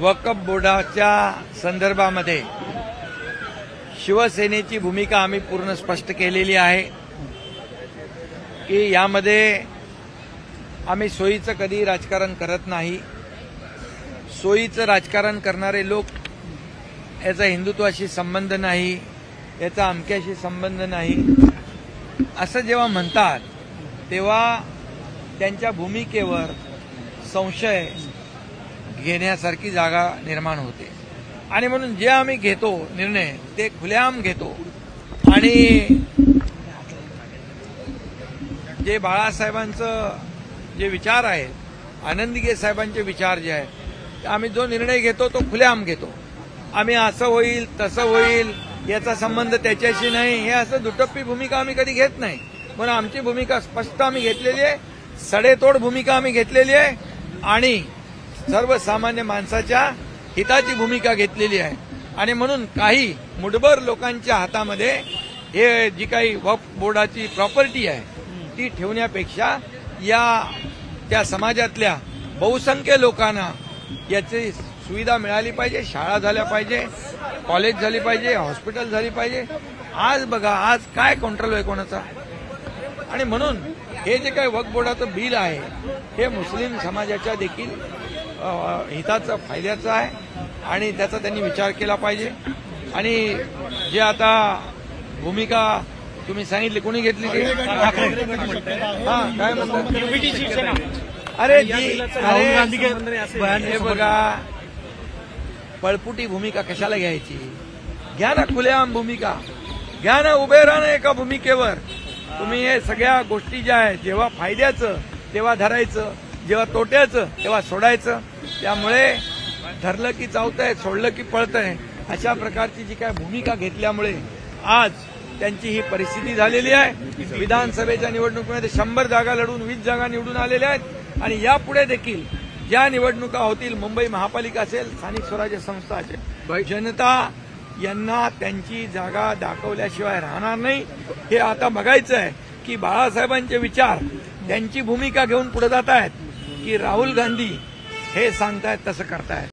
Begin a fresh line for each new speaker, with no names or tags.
वक्फ बोर्डाच्या संदर्भामध्ये शिवसेनेची भूमिका आम्ही पूर्ण स्पष्ट केलेली आहे की यामध्ये आम्ही सोयीचं कधी राजकारण करत नाही। सोयीचं राजकारण करणारे लोक याचा हिंदुत्वाशी संबंध नाही, याचा अमक्याशी संबंध नाही असं जेव्हा म्हणतात तेव्हा त्यांच्या भूमिकेवर संशय घेण्यासारखी जागा निर्माण होते आणि म्हणून जे आम्ही घेतो निर्णय ते खुलेआम घेतो आणि जे बाळासाहेबांचं जे विचार आहेत, आनंदीगे साहेबांचे विचार जे आहेत, आम्ही जो निर्णय घेतो तो खुलेआम घेतो। आम्ही असं होईल तसं होईल याचा संबंध त्याच्याशी नाही, हे असं दुटप्पी भूमिका आम्ही कधी घेत नाही। म्हणून आमची भूमिका स्पष्ट आम्ही घेतलेली आहे, सडेतोड भूमिका आम्ही घेतलेली आहे आणि सर्वसामान्य माणसाच्या हिताची भूमिका घेतलेली आहे। आणि म्हणून काही मुठभर लोकांच्या हातामध्ये हे जी काही वक्फ बोर्डाची प्रॉपर्टी आहे ती ठेवण्यापेक्षा त्या समाजातल्या बहुसंख्य लोकांना याची सुविधा मिळाली पाहिजे, शाळा झाल्या पाहिजे, कॉलेज झाली पाहिजे, हॉस्पिटल झाली पाहिजे। आज बघा आज काय कंट्रोल आहे कोणाचा। आणि म्हणून हे जे काही वक्फ बोर्डाचं बिल आहे हे मुस्लिम समाजाच्या देखील हिताचं फायद्याचं आहे आणि त्याचा त्यांनी विचार केला पाहिजे। आणि जे आता भूमिका तुम्ही सांगितली कोणी घेतली ती काय म्हणतात अरे हे बघा पळपुटी भूमिका कशाला घ्यायची, घ्या ना खुलेआम भूमिका, घ्या ना, उभे राहा ना एका भूमिकेवर। तुम्ही हे सगळ्या गोष्टी ज्या आहेत जेव्हा फायद्याचं तेव्हा धरायचं, जेव्हा तोट्याचं तेव्हा सोडायचं। त्यामुळे धरलं की चावतंय, सोडलं की पळतंय अशा प्रकारची जी काय भूमिका घेतल्यामुळे आज त्यांची ही परिस्थिती झालेली आहे। विधानसभेच्या निवडणुकीमध्ये 100 जागा लढून 20 जागा निवडून आलेल्या आहेत आणि यापुढे देखील ज्या निवडणुका होतील, मुंबई महापालिका असेल, स्थानिक स्वराज्य संस्था असेल, जनता यांना त्यांची जागा दाखवल्याशिवाय राहणार नाही। हे आता बघायचं आहे की बाळासाहेबांचे विचार त्यांची भूमिका घेऊन पुढे जात आहेत की राहुल गांधी हे सांगतायत तसं करतायत।